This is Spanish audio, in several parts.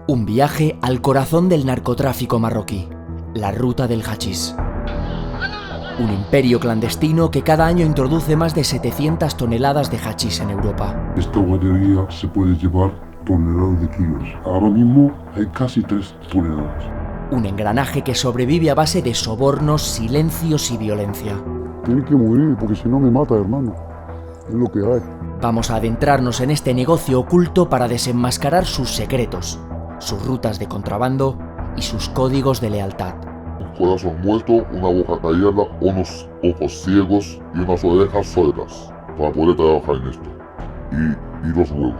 Un viaje al corazón del narcotráfico marroquí, la ruta del hachís. Un imperio clandestino que cada año introduce más de 700 toneladas de hachís en Europa. Esta guardería se puede llevar toneladas de kilos. Ahora mismo hay casi 3 toneladas. Un engranaje que sobrevive a base de sobornos, silencios y violencia. Tiene que morir porque si no me mata, hermano. Es lo que hay. Vamos a adentrarnos en este negocio oculto para desenmascarar sus secretos, sus rutas de contrabando y sus códigos de lealtad. Un corazón muerto, una boca callada, unos ojos ciegos y unas orejas sordas para poder trabajar en esto. Y los huevos.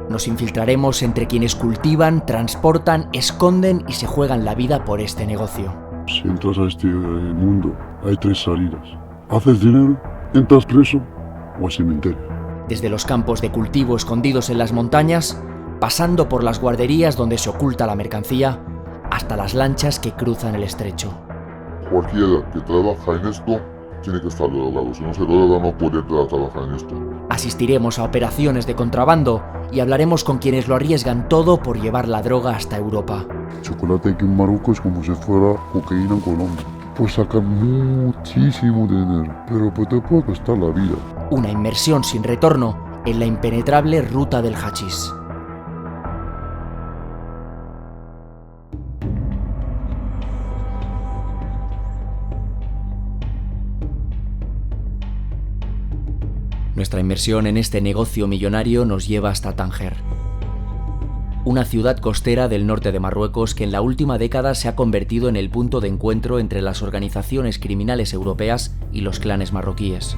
Nos infiltraremos entre quienes cultivan, transportan, esconden y se juegan la vida por este negocio. Si entras a este mundo, hay 3 salidas. Haces dinero, entras preso o al cementerio. Desde los campos de cultivo escondidos en las montañas, pasando por las guarderías donde se oculta la mercancía, hasta las lanchas que cruzan el estrecho. Cualquiera que trabaja en esto tiene que estar drogado. Si no se droga no puede trabajar en esto. Asistiremos a operaciones de contrabando y hablaremos con quienes lo arriesgan todo por llevar la droga hasta Europa. Chocolate aquí en Marruecos es como si fuera cocaína en Colombia. Puedes sacar muchísimo dinero, pero pues te puede costar la vida. Una inmersión sin retorno en la impenetrable ruta del hachís. Nuestra inmersión en este negocio millonario nos lleva hasta Tánger, una ciudad costera del norte de Marruecos que en la última década se ha convertido en el punto de encuentro entre las organizaciones criminales europeas y los clanes marroquíes.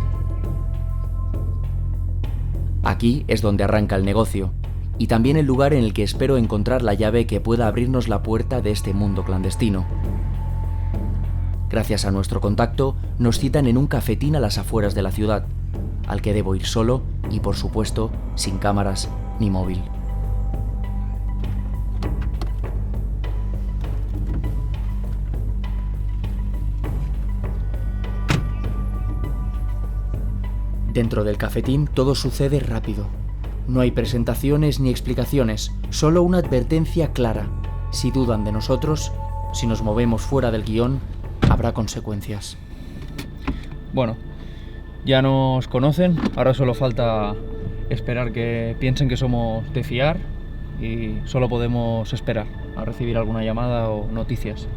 Aquí es donde arranca el negocio, y también el lugar en el que espero encontrar la llave que pueda abrirnos la puerta de este mundo clandestino. Gracias a nuestro contacto, nos citan en un cafetín a las afueras de la ciudad, al que debo ir solo y, por supuesto, sin cámaras ni móvil. Dentro del cafetín todo sucede rápido. No hay presentaciones ni explicaciones, solo una advertencia clara. Si dudan de nosotros, si nos movemos fuera del guión, habrá consecuencias. Bueno, ya nos conocen, ahora solo falta esperar que piensen que somos de fiar y solo podemos esperar a recibir alguna llamada o noticias.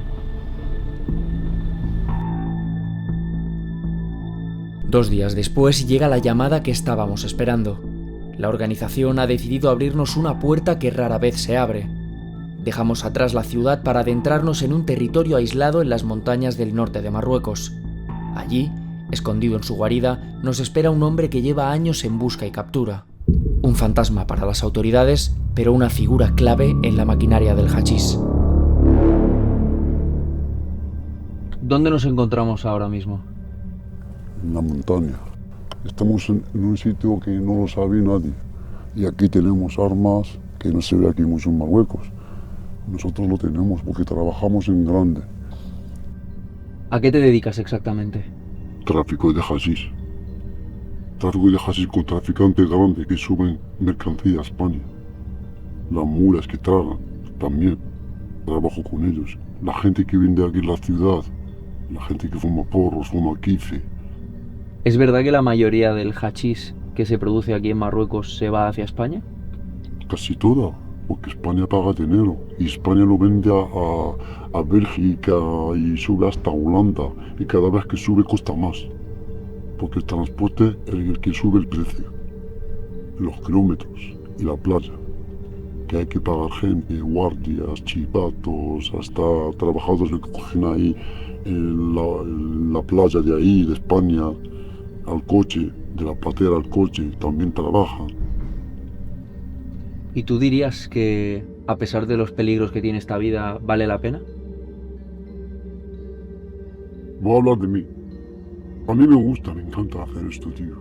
Dos días después llega la llamada que estábamos esperando. La organización ha decidido abrirnos una puerta que rara vez se abre. Dejamos atrás la ciudad para adentrarnos en un territorio aislado en las montañas del norte de Marruecos. Allí, escondido en su guarida, nos espera un hombre que lleva años en busca y captura. Un fantasma para las autoridades, pero una figura clave en la maquinaria del hachís. ¿Dónde nos encontramos ahora mismo? En la montaña. Estamos en un sitio que no lo sabe nadie. Y aquí tenemos armas que no se ve aquí mucho en Marruecos. Nosotros lo tenemos porque trabajamos en grande. ¿A qué te dedicas exactamente? Tráfico de hashish. Tráfico de hashish con traficantes grandes que suben mercancía a España. Las mulas que tragan, también trabajo con ellos. La gente que vende aquí en la ciudad, la gente que fuma porros, fuma kife. ¿Es verdad que la mayoría del hachís que se produce aquí en Marruecos se va hacia España? Casi toda, porque España paga dinero y España lo vende a Bélgica y sube hasta Holanda y cada vez que sube cuesta más, porque el transporte es el que sube el precio, los kilómetros y la playa, que hay que pagar gente, guardias, chivatos, hasta trabajadores que cogen ahí en la playa de ahí, de España, al coche, de la platera al coche, también trabajan. ¿Y tú dirías que, a pesar de los peligros que tiene esta vida, vale la pena? Voy a hablar de mí. A mí me gusta, me encanta hacer esto, tío.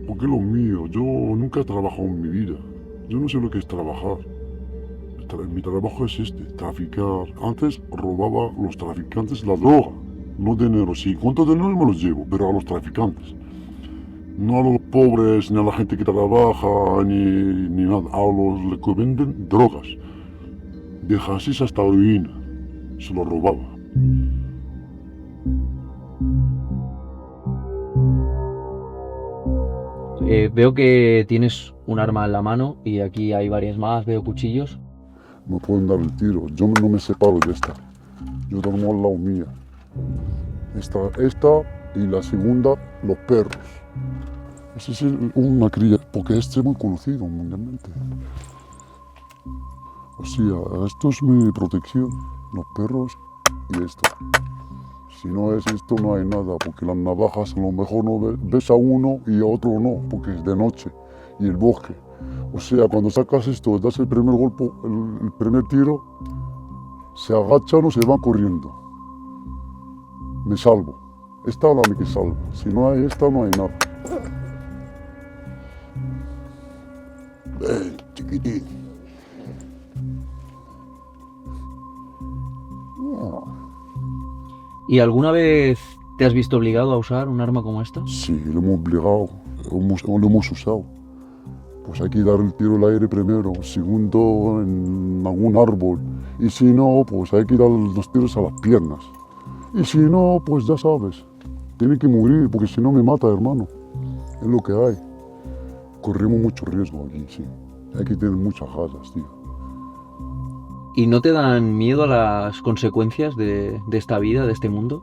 Porque es lo mío. Yo nunca he trabajado en mi vida. Yo no sé lo que es trabajar. Mi trabajo es este, traficar. Antes robaba a los traficantes la droga, no dinero. Si encuentro dinero me los llevo, pero a los traficantes. No a los pobres, ni a la gente que trabaja, ni nada. A los que venden drogas. de hashish hasta heroína. Se lo robaba. Veo que tienes un arma en la mano y aquí hay varias más, veo cuchillos. Me pueden dar el tiro. Yo no me separo de esta. Yo duermo al lado mía. Esta y la segunda, los perros. Ese es una cría, porque este es muy conocido mundialmente. O sea, esto es mi protección, los perros y esto. Si no es esto, no hay nada, porque las navajas a lo mejor no ves a uno y a otro no, porque es de noche y el bosque. O sea, cuando sacas esto, das el primer golpe, el primer tiro, se agachan o se van corriendo. Me salvo. Esta es la que salvo. Si no hay esta, no hay nada. Ven, chiquitín. ¿Y alguna vez te has visto obligado a usar un arma como esta? Sí, lo hemos obligado, lo hemos usado. Pues hay que dar el tiro al aire primero, segundo en algún árbol. Y si no, pues hay que dar los tiros a las piernas. Y si no, pues ya sabes, tiene que morir, porque si no me mata, hermano. Es lo que hay. Corremos mucho riesgo aquí, sí. Hay que tener muchas ganas, tío. ¿Y no te dan miedo a las consecuencias de esta vida, de este mundo?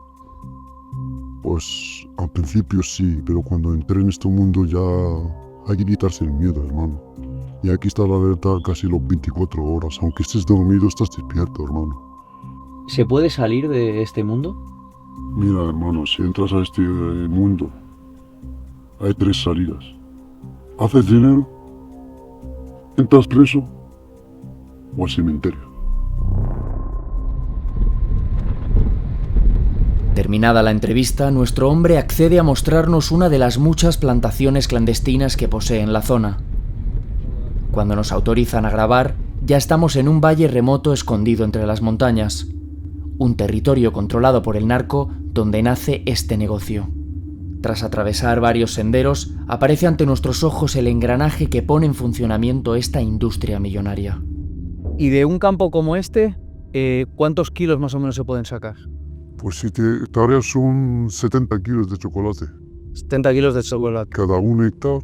Pues al principio sí, pero cuando entré en este mundo ya hay que quitarse el miedo, hermano. Y aquí está la alerta casi las 24 horas. Aunque estés dormido, estás despierto, hermano. ¿Se puede salir de este mundo? Mira, hermano, si entras a este mundo, hay 3 salidas. Haces dinero, entras preso o al cementerio. Terminada la entrevista, nuestro hombre accede a mostrarnos una de las muchas plantaciones clandestinas que posee en la zona. Cuando nos autorizan a grabar, ya estamos en un valle remoto escondido entre las montañas. Un territorio controlado por el narco donde nace este negocio. Tras atravesar varios senderos, aparece ante nuestros ojos el engranaje que pone en funcionamiento esta industria millonaria. Y de un campo como este, ¿cuántos kilos más o menos se pueden sacar? Pues si te tareas son 70 kilos de chocolate. 70 kilos de chocolate. Cada 1 hectárea,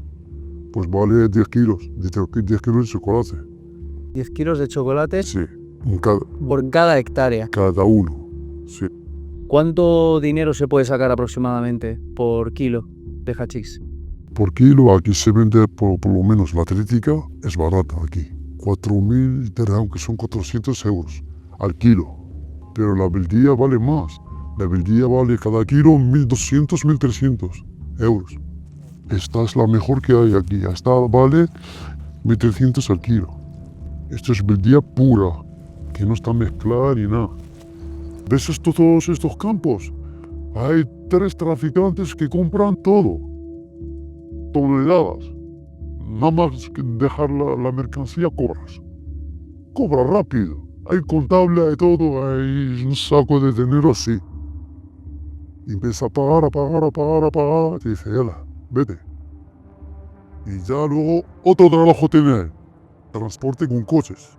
pues vale 10 kilos. 10 kilos de chocolate. 10 kilos de chocolate Sí, por cada hectárea. cada uno. Sí. ¿Cuánto dinero se puede sacar aproximadamente por kilo de hachís? Por kilo aquí se vende por lo menos la atlética, es barata aquí. 4.000 dirham, que son 400 euros al kilo. Pero la verdilla vale más. La verdilla vale cada kilo 1.200, 1.300 euros. Esta es la mejor que hay aquí. Esta vale 1.300 al kilo. Esto es verdilla pura, que no está mezclada ni nada. ¿Ves todos estos campos? Hay 3 traficantes que compran todo. Toneladas. Nada más que dejar la mercancía cobras. Cobra rápido. Hay contable, hay todo, hay un saco de dinero así. Y empieza a pagar, te dice, yala, vete. Y ya luego otro trabajo tiene, transporte con coches.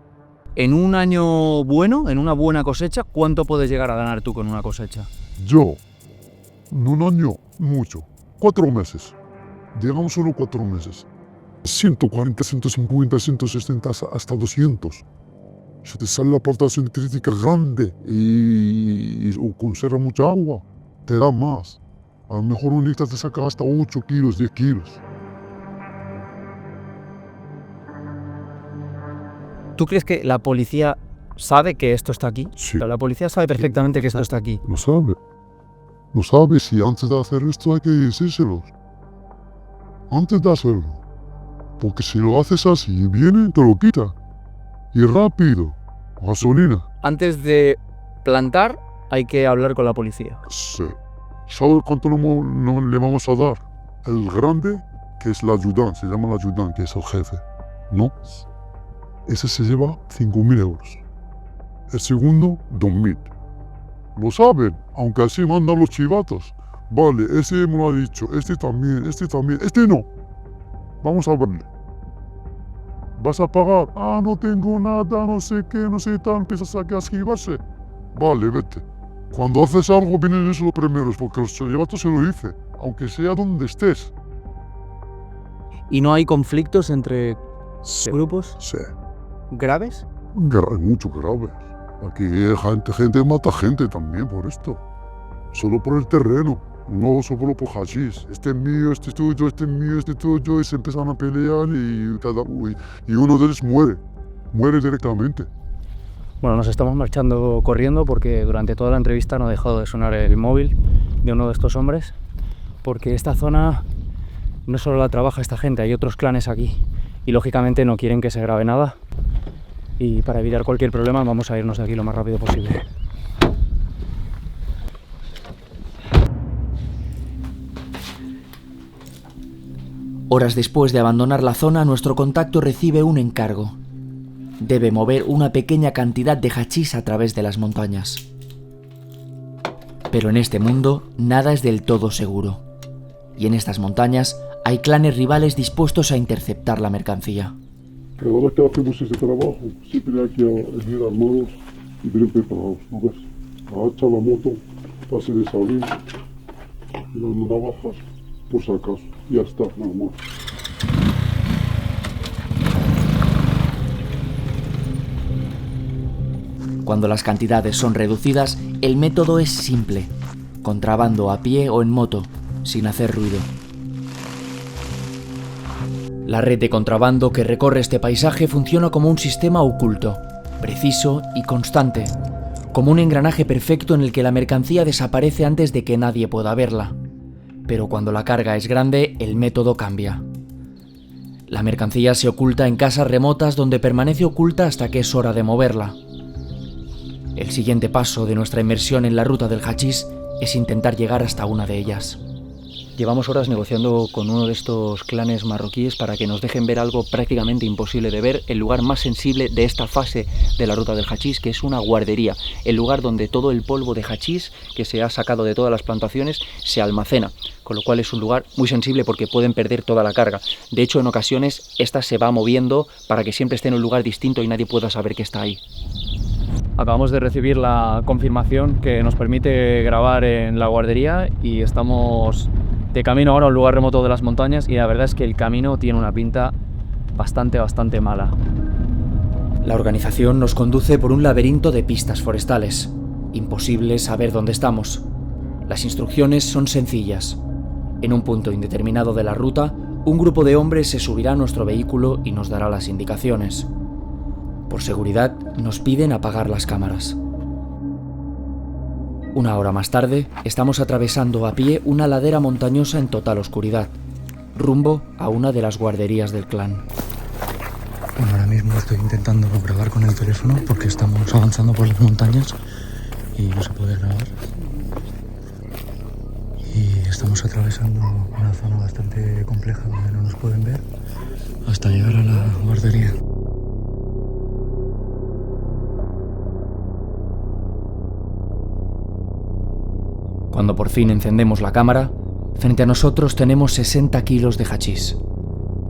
En un año bueno, en una buena cosecha, ¿cuánto puedes llegar a ganar tú con una cosecha? Yo, en un año, mucho, 4 meses. Digamos solo 4 meses. 140, 150, 160, hasta 200. Se te sale la plantación crítica grande y conserva mucha agua, te da más. A lo mejor un hectárea te saca hasta 8 kilos, 10 kilos. ¿Tú crees que la policía sabe que esto está aquí? Sí. La policía sabe perfectamente que esto está aquí. Lo sabe. Lo sabe, si antes de hacer esto hay que decírselos. Antes de hacerlo. Porque si lo haces así, viene y te lo quita. Y rápido. Gasolina. Antes de plantar, hay que hablar con la policía. Sí. ¿Sabes cuánto le vamos a dar? El grande, que es el ayudante, se llama el ayudante, que es el jefe. ¿No? Ese se lleva 5.000 euros. El segundo, 2.000. Lo saben, aunque así mandan los chivatos. Vale, ese me lo ha dicho, este también, este no. Vamos a verle. ¿Vas a pagar? Ah, no tengo nada, no sé qué, no sé tal, empiezas a esquivarse. Vale, vete. Cuando haces algo vienen esos los primeros, porque el chivato se lo dice, aunque sea donde estés. ¿Y no hay conflictos entre Sí, grupos sí. graves? Mucho grave. Aquí gente mata gente también por esto. Solo por el terreno, no solo por hachís. Este es mío, este es tuyo, este es mío, este es tuyo, y se empiezan a pelear y uno de ellos muere directamente. Bueno, nos estamos marchando corriendo porque durante toda la entrevista no ha dejado de sonar el móvil de uno de estos hombres, porque esta zona no solo la trabaja esta gente, hay otros clanes aquí y lógicamente no quieren que se grabe nada, y para evitar cualquier problema vamos a irnos de aquí lo más rápido posible. Horas después de abandonar la zona, nuestro contacto recibe un encargo. Debe mover una pequeña cantidad de hachís a través de las montañas. Pero en este mundo nada es del todo seguro. Y en estas montañas hay clanes rivales dispuestos a interceptar la mercancía. Cada vez que hacemos ese trabajo, siempre hay que venir armados y bien preparados, ¿no ves? La hacha, la moto, pase de salir, y las navajas, por si acaso, y ya está, nada más. Cuando las cantidades son reducidas, el método es simple: contrabando a pie o en moto, sin hacer ruido. La red de contrabando que recorre este paisaje funciona como un sistema oculto, preciso y constante, como un engranaje perfecto en el que la mercancía desaparece antes de que nadie pueda verla. Pero cuando la carga es grande, el método cambia. La mercancía se oculta en casas remotas donde permanece oculta hasta que es hora de moverla. El siguiente paso de nuestra inmersión en la ruta del hachís es intentar llegar hasta una de ellas. Llevamos horas negociando con uno de estos clanes marroquíes para que nos dejen ver algo prácticamente imposible de ver, el lugar más sensible de esta fase de la ruta del hachís, que es una guardería, el lugar donde todo el polvo de hachís que se ha sacado de todas las plantaciones se almacena, con lo cual es un lugar muy sensible porque pueden perder toda la carga. De hecho, en ocasiones esta se va moviendo para que siempre esté en un lugar distinto y nadie pueda saber que está ahí. Acabamos de recibir la confirmación que nos permite grabar en la guardería y estamos de camino ahora a un lugar remoto de las montañas, y la verdad es que el camino tiene una pinta bastante mala. La organización nos conduce por un laberinto de pistas forestales. Imposible saber dónde estamos. Las instrucciones son sencillas. En un punto indeterminado de la ruta, un grupo de hombres se subirá a nuestro vehículo y nos dará las indicaciones. Por seguridad, nos piden apagar las cámaras. Una hora más tarde, estamos atravesando a pie una ladera montañosa en total oscuridad, rumbo a una de las guarderías del clan. Bueno, ahora mismo estoy intentando grabar con el teléfono porque estamos avanzando por las montañas y no se puede grabar. Y estamos atravesando una zona bastante compleja donde no nos pueden ver hasta llegar a la guardería. Cuando por fin encendemos la cámara, frente a nosotros tenemos 60 kilos de hachís.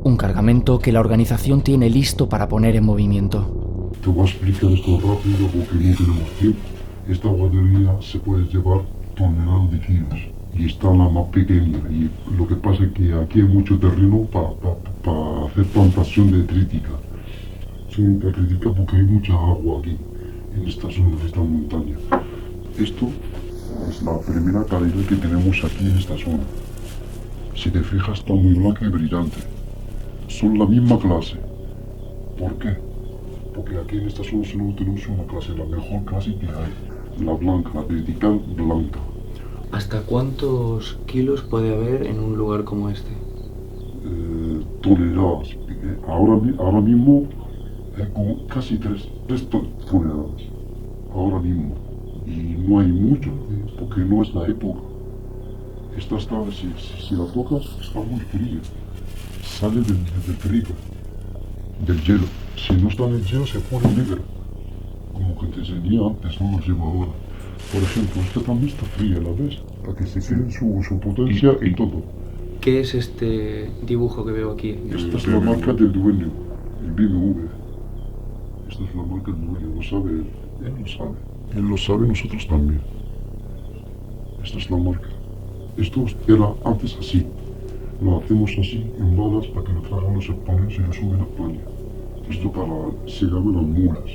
Un cargamento que la organización tiene listo para poner en movimiento. Te voy a explicar esto rápido porque no tenemos tiempo. Esta guardería se puede llevar toneladas de kilos y está la más pequeña. Y lo que pasa es que aquí hay mucho terreno para hacer plantación de detrítica. Son detrítica porque hay mucha agua aquí, en esta zona, en esta montaña. Esto es la primera calidad que tenemos aquí en esta zona. Si te fijas, está muy blanca y brillante. Son la misma clase. ¿Por qué? Porque aquí en esta zona solo tenemos una clase, la mejor clase que hay. La blanca, la vertical blanca. ¿Hasta cuántos kilos puede haber en un lugar como este? Toneladas. Ahora mismo con casi 3 toneladas. Ahora mismo. Y no hay mucho, porque no es la época. Esta está, si la tocas, está muy fría. Sale del frío, del hielo. Si no está en el hielo, se pone negra. Como que te enseñé antes, no lo llevo ahora. Por ejemplo, esta también está fría, ¿la ves? Para que se quede su potencia y todo. ¿Qué es este dibujo que veo aquí? Esta es la marca del dueño. el BMW. Esta es la marca del dueño, lo sabe él. Él lo sabe. Él lo sabe, nosotros también. Esta es la marca. Esto era antes así. Lo hacemos así en balas para que lo traigan los españoles y lo suben a España. Esto se llaman las mulas.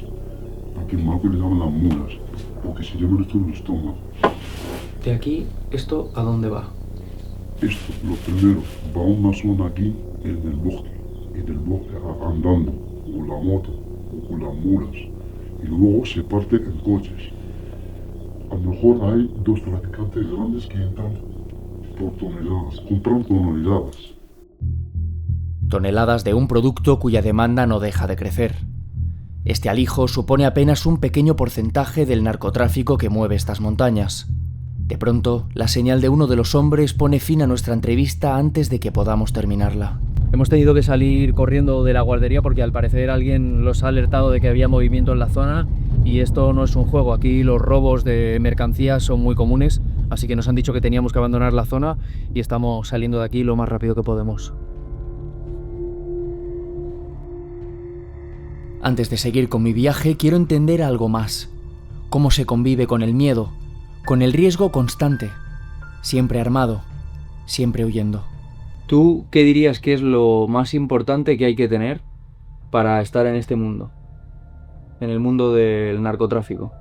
Aquí en Marruecos le llaman las mulas. Porque se llaman esto en el estómago. De aquí, ¿esto a dónde va? Esto, lo primero, va a una zona aquí en el bosque. En el bosque andando, con la moto, o con las mulas. Y luego se parte en coches. A lo mejor hay 2 traficantes grandes que entran por toneladas, compran toneladas. Toneladas de un producto cuya demanda no deja de crecer. Este alijo supone apenas un pequeño porcentaje del narcotráfico que mueve estas montañas. De pronto, la señal de uno de los hombres pone fin a nuestra entrevista antes de que podamos terminarla. Hemos tenido que salir corriendo de la guardería porque al parecer alguien los ha alertado de que había movimiento en la zona y esto no es un juego. Aquí los robos de mercancías son muy comunes, así que nos han dicho que teníamos que abandonar la zona y estamos saliendo de aquí lo más rápido que podemos. Antes de seguir con mi viaje, quiero entender algo más. ¿Cómo se convive con el miedo? Con el riesgo constante. Siempre armado. Siempre huyendo. ¿Tú qué dirías que es lo más importante que hay que tener para estar en este mundo? En el mundo del narcotráfico.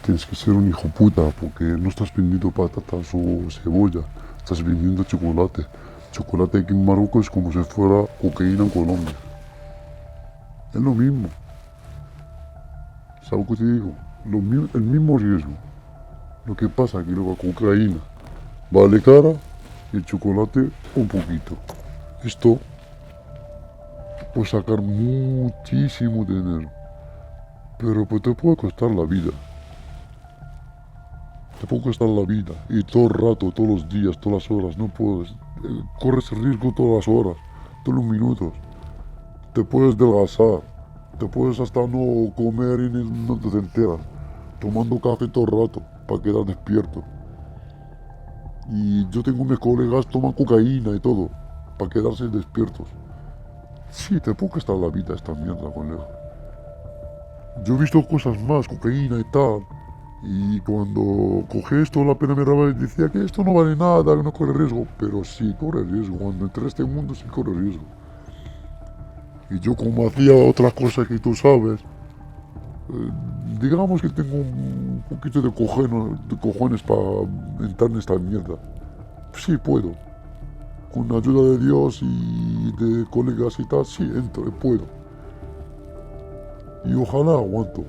Tienes que ser un hijo puta porque no estás vendiendo patatas o cebolla. Estás vendiendo chocolate. Chocolate aquí en Marruecos es como si fuera cocaína en Colombia. Es lo mismo. ¿Sabes lo que te digo? El mismo riesgo. Lo que pasa es que la cocaína vale cara y el chocolate un poquito. Esto puede sacar muchísimo dinero, pero pues te puede costar la vida. Te puede costar la vida y todo el rato, todos los días, todas las horas, no puedes. Corres riesgo todas las horas, todos los minutos. Te puedes adelgazar, te puedes hasta no comer y no te enteras, tomando café todo el rato para quedar despierto. Y yo tengo mis colegas toman cocaína y todo para quedarse despiertos. Sí, te puede costar la vida esta mierda, colega. Yo he visto cosas más, cocaína y tal. Y cuando cogí esto la primera vez decía que esto no vale nada, que no corre riesgo. Pero sí corre riesgo, cuando entré a este mundo sí corre riesgo. Y yo como hacía otras cosas que tú sabes, digamos que tengo un poquito de cojones para entrar en esta mierda. Sí puedo. Con la ayuda de Dios y de colegas y tal, sí entro, puedo. Y ojalá aguanto.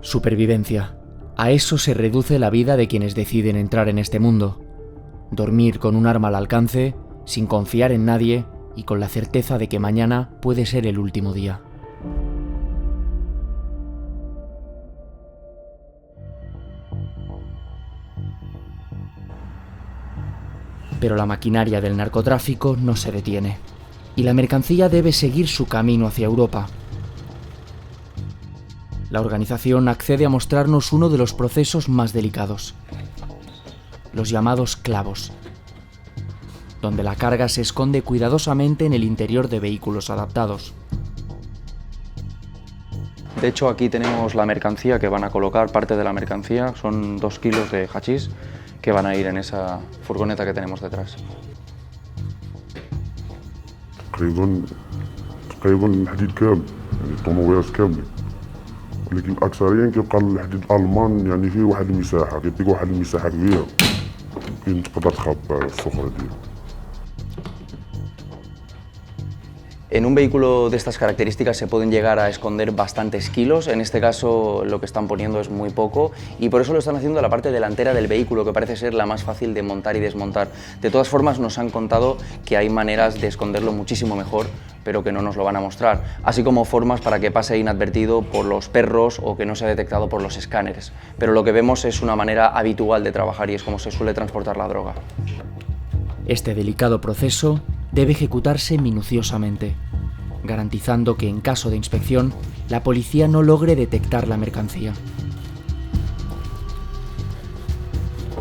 Supervivencia. A eso se reduce la vida de quienes deciden entrar en este mundo. Dormir con un arma al alcance, sin confiar en nadie y con la certeza de que mañana puede ser el último día. Pero la maquinaria del narcotráfico no se detiene, y la mercancía debe seguir su camino hacia Europa. La organización accede a mostrarnos uno de los procesos más delicados, los llamados clavos, donde la carga se esconde cuidadosamente en el interior de vehículos adaptados. De hecho, aquí tenemos la mercancía que van a colocar, parte de la mercancía, son 2 kilos de hachís que van a ir en esa furgoneta que tenemos detrás. تقريبا الحديد كامل يعني الطوموبيلات كاملة ولكن أكثريا كيبقى الحديد الألمان يعني فيه واحد المساحة كيعطيك واحد المساحة كبيرة يمكن تقدر تخبى الصخرة ديالو. En un vehículo de estas características se pueden llegar a esconder bastantes kilos, en este caso lo que están poniendo es muy poco y por eso lo están haciendo en la parte delantera del vehículo, que parece ser la más fácil de montar y desmontar. De todas formas nos han contado que hay maneras de esconderlo muchísimo mejor, pero que no nos lo van a mostrar, así como formas para que pase inadvertido por los perros o que no sea detectado por los escáneres. Pero lo que vemos es una manera habitual de trabajar y es como se suele transportar la droga. Este delicado proceso debe ejecutarse minuciosamente, garantizando que en caso de inspección la policía no logre detectar la mercancía.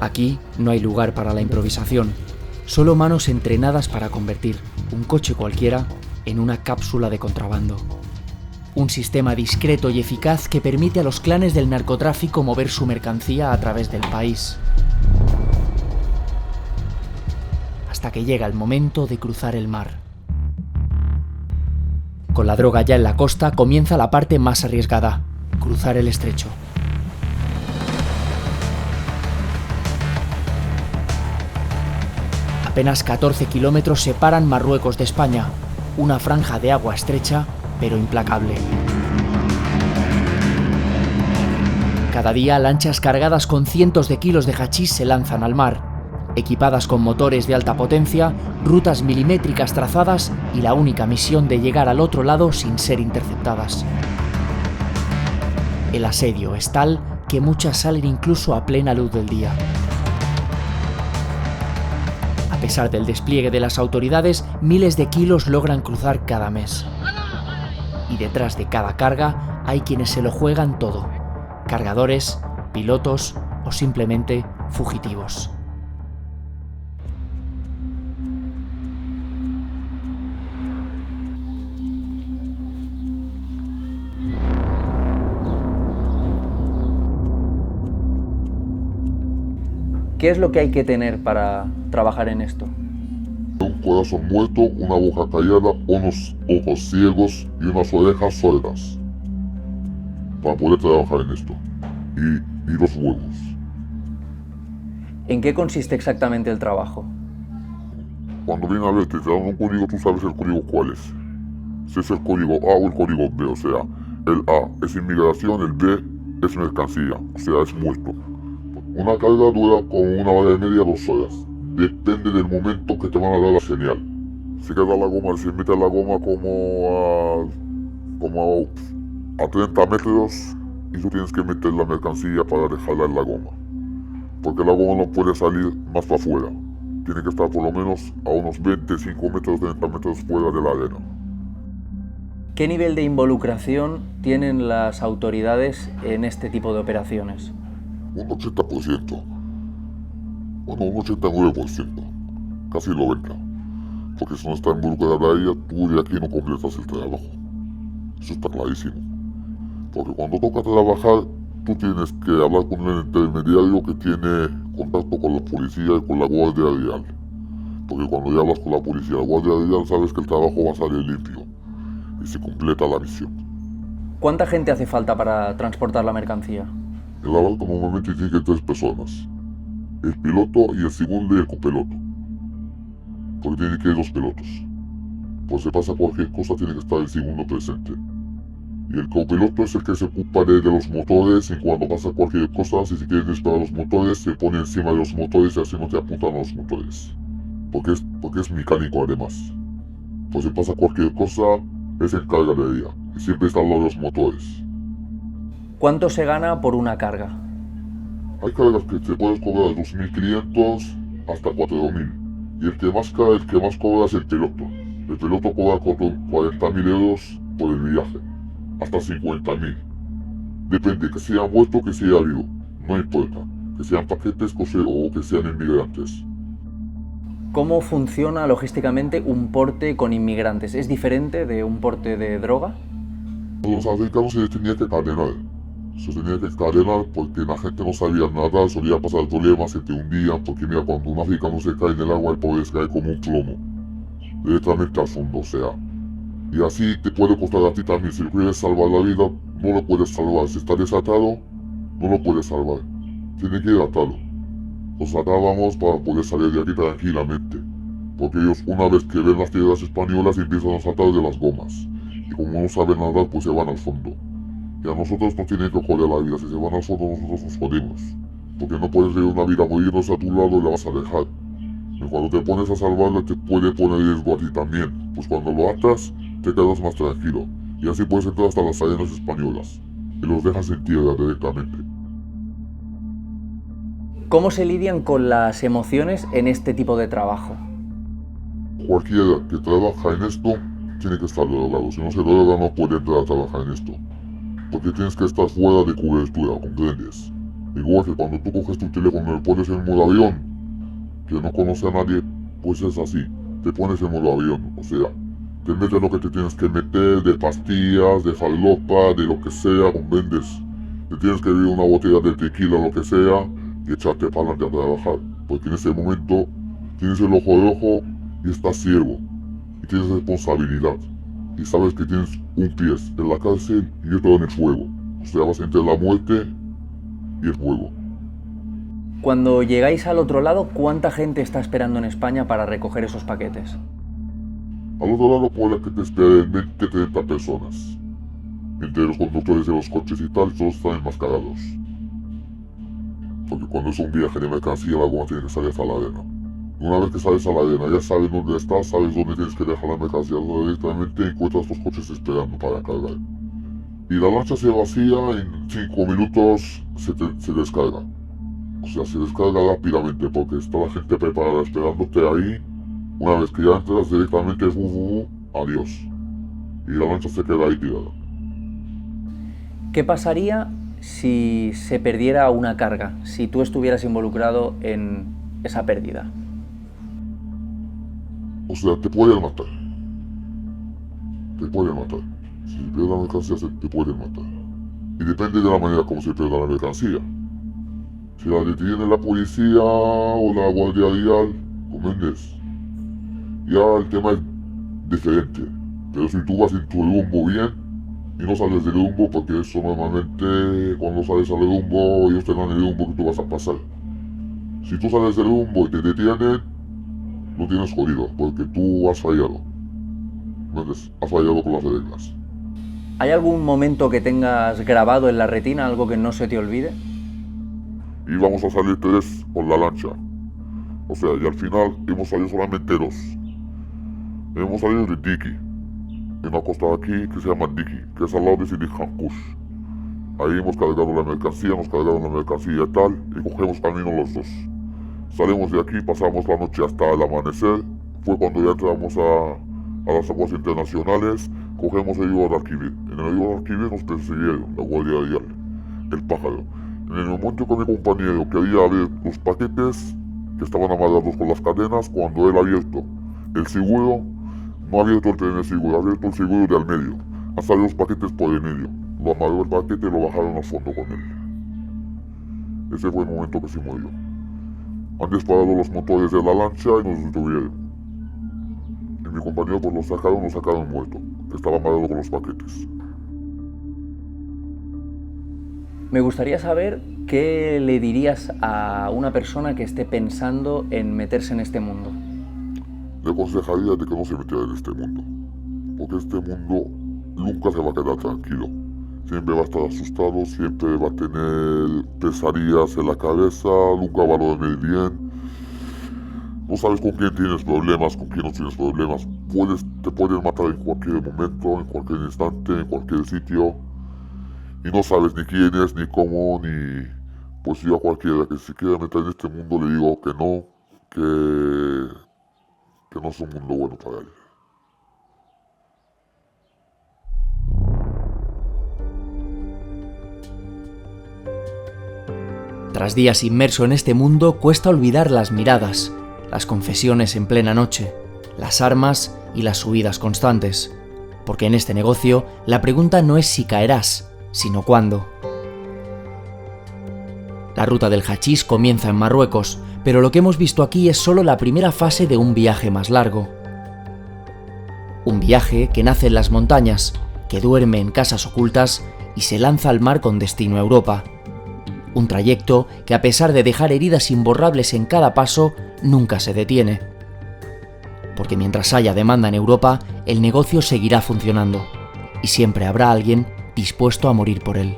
Aquí no hay lugar para la improvisación, solo manos entrenadas para convertir un coche cualquiera en una cápsula de contrabando. Un sistema discreto y eficaz que permite a los clanes del narcotráfico mover su mercancía a través del país. Hasta que llega el momento de cruzar el mar. Con la droga ya en la costa, comienza la parte más arriesgada: cruzar el estrecho. Apenas 14 kilómetros separan Marruecos de España, una franja de agua estrecha pero implacable. Cada día lanchas cargadas con cientos de kilos de hachís se lanzan al mar, equipadas con motores de alta potencia, rutas milimétricas trazadas y la única misión de llegar al otro lado sin ser interceptadas. El asedio es tal que muchas salen incluso a plena luz del día. A pesar del despliegue de las autoridades, miles de kilos logran cruzar cada mes. Y detrás de cada carga hay quienes se lo juegan todo: cargadores, pilotos o simplemente fugitivos. ¿Qué es lo que hay que tener para trabajar en esto? Un corazón muerto, una boca callada, unos ojos ciegos y unas orejas sordas para poder trabajar en esto. Y los huevos. ¿En qué consiste exactamente el trabajo? Cuando vienen a verte, te dan un código, tú sabes el código cuál es. Si es el código A o el código B, o sea, el A es inmigración, el B es mercancía, o sea, es muerto. Una carga dura como una hora y media, 2 horas. Depende del momento que te van a dar la señal. Si queda la goma, si mete la goma como a 30 metros y tú tienes que meter la mercancía para dejarla en la goma. Porque la goma no puede salir más para afuera. Tiene que estar por lo menos a unos 25 metros, 30 metros fuera de la arena. ¿Qué nivel de involucración tienen las autoridades en este tipo de operaciones? Un 80%. Bueno, un 89%. Casi 90%. Porque si no está involucrada ella, tú de aquí no completas el trabajo. Eso está clarísimo. Porque cuando toca trabajar, tú tienes que hablar con un intermediario que tiene contacto con la policía y con la Guardia Real. Porque cuando ya hablas con la policía y la Guardia Real, sabes que el trabajo va a salir limpio. Y se completa la misión. ¿Cuánta gente hace falta para transportar la mercancía? En la barca normalmente tiene que ir 3 personas. El piloto y el segundo y el copiloto. Porque tiene que ir 2 pilotos. Por si pasa cualquier cosa, tiene que estar el segundo presente. Y el copiloto es el que se ocupa de los motores, y cuando pasa cualquier cosa, si se quiere disparar los motores, se pone encima de los motores y así no te apuntan a los motores. Porque es mecánico además. Por si pasa cualquier cosa, él se encarga de ella. Y siempre está al lado de los motores. ¿Cuánto se gana por una carga? Hay cargas que te puedes cobrar 2.500 hasta 4.000. Y el que más cobra es el piloto. El piloto cobra 40.000 euros por el viaje. Hasta 50.000. Depende que sea muerto o que sea vivo. No importa. Que sean paquetes o que sean inmigrantes. ¿Cómo funciona logísticamente un porte con inmigrantes? ¿Es diferente de un porte de droga? Los africanos se les tenía que cadenar. Se tenía que cadenar porque la gente no sabía nadar, solía pasar problemas, se te hundían, porque mira, cuando un africano se cae en el agua, el pobre se cae como un plomo. Directamente al fondo, o sea. Y así te puede costar a ti también. Si quieres salvar la vida, no lo puedes salvar. Si está desatado, no lo puedes salvar. Tiene que ir atado. Los atábamos para poder salir de aquí tranquilamente. Porque ellos, una vez que ven las tierras españolas, empiezan a saltar de las gomas. Y como no saben nadar, pues se van al fondo. Y a nosotros nos tienen que joder la vida. Si se van al fondo, nosotros nos jodemos. Porque no puedes vivir una vida muriéndose a tu lado y la vas a dejar. Y cuando te pones a salvarla, te puede poner riesgo a ti también. Pues cuando lo atas, te quedas más tranquilo. Y así puedes entrar hasta las arenas españolas. Y los dejas en tierra directamente. ¿Cómo se lidian con las emociones en este tipo de trabajo? Cualquiera que trabaja en esto tiene que estar drogado. Si no se droga, no puede entrar a trabajar en esto. Porque tienes que estar fuera de cobertura, ¿comprendes? Igual que cuando tú coges tu teléfono y le pones en modo avión, que no conoce a nadie, pues es así. Te pones en modo avión, o sea, Te metes lo que te tienes que meter, de pastillas, de falopa, de lo que sea, comprendes. Te tienes que beber una botella de tequila, lo que sea, y echarte para adelante a trabajar. Porque en ese momento tienes el ojo de ojo y estás ciego. Y tienes responsabilidad. Y sabes que tienes un pie en la cárcel y otro en el fuego. O sea, vas entre la muerte y el fuego. Cuando llegáis al otro lado, ¿cuánta gente está esperando en España para recoger esos paquetes? Al otro lado puede que te esperen 20-30 personas. Entre los conductores de los coches y tal, todos están enmascarados. Porque cuando es un viaje de mercancía, la goma tiene que salir hasta la arena. Una vez que sales a la arena, ya sabes dónde estás, sabes dónde tienes que dejar la mercancía. Directamente encuentras los coches esperando para cargar. Y la lancha se vacía en 5 minutos, se descarga. O sea, se descarga rápidamente porque está la gente preparada esperándote ahí. Una vez que ya entras directamente, adiós. Y la lancha se queda ahí tirada. ¿Qué pasaría si se perdiera una carga, si tú estuvieras involucrado en esa pérdida? O sea, te pueden matar. Te pueden matar. Si pierdes la mercancía, te pueden matar. Y depende de la manera como se pierda la mercancía. Si la detiene la policía o la guardia vial, ¿comprendes? Ya el tema es diferente. Pero si tú vas en tu rumbo bien y no sales del rumbo, porque eso normalmente cuando sales al rumbo ellos te dan el rumbo que tú vas a pasar. Si tú sales del rumbo y te detienen, no tienes jodido, porque tú has fallado. ¿Comprendes? Has fallado con las reglas. ¿Hay algún momento que tengas grabado en la retina, algo que no se te olvide? Y vamos a salir 3 con la lancha. O sea, y al final hemos salido solamente 2. Hemos salido de Diki, en una costa de aquí que se llama Diki, que es al lado de Sidi Hankush. Ahí hemos cargado la mercancía, y tal, y cogemos camino los 2. Salimos de aquí, pasamos la noche hasta el amanecer. Fue cuando ya entramos a las aguas internacionales, cogemos el Guadalquivir. En el Guadalquivir nos persiguieron la guardia vial, el pájaro. En el momento que mi compañero quería abrir los paquetes, que estaban amarrados con las cadenas, cuando él ha abierto el seguro, no ha abierto el primer seguro, ha abierto el seguro de al medio. Han salido los paquetes por el medio. Lo amarró el paquete y lo bajaron al fondo con él. Ese fue el momento que se murió. Han disparado los motores de la lancha y nos detuvieron. Y mi compañero pues lo sacaron muerto, que estaba amarrado con los paquetes. Me gustaría saber qué le dirías a una persona que esté pensando en meterse en este mundo. Le aconsejaría de que no se metiera en este mundo, porque este mundo nunca se va a quedar tranquilo. Siempre va a estar asustado, siempre va a tener pesadillas en la cabeza, nunca va a dormir bien. No sabes con quién tienes problemas, con quién no tienes problemas. Te pueden matar en cualquier momento, en cualquier instante, en cualquier sitio. Y no sabes ni quién es, ni cómo, ni... Pues yo a cualquiera que se quiera meter en este mundo le digo que no, que no es un mundo bueno para él. Tras días inmerso en este mundo, cuesta olvidar las miradas, las confesiones en plena noche, las armas y las subidas constantes. Porque en este negocio, la pregunta no es si caerás, sino cuándo. La ruta del hachís comienza en Marruecos, pero lo que hemos visto aquí es solo la primera fase de un viaje más largo. Un viaje que nace en las montañas, que duerme en casas ocultas y se lanza al mar con destino a Europa. Un trayecto que, a pesar de dejar heridas imborrables en cada paso, nunca se detiene. Porque mientras haya demanda en Europa, el negocio seguirá funcionando, y siempre habrá alguien dispuesto a morir por él.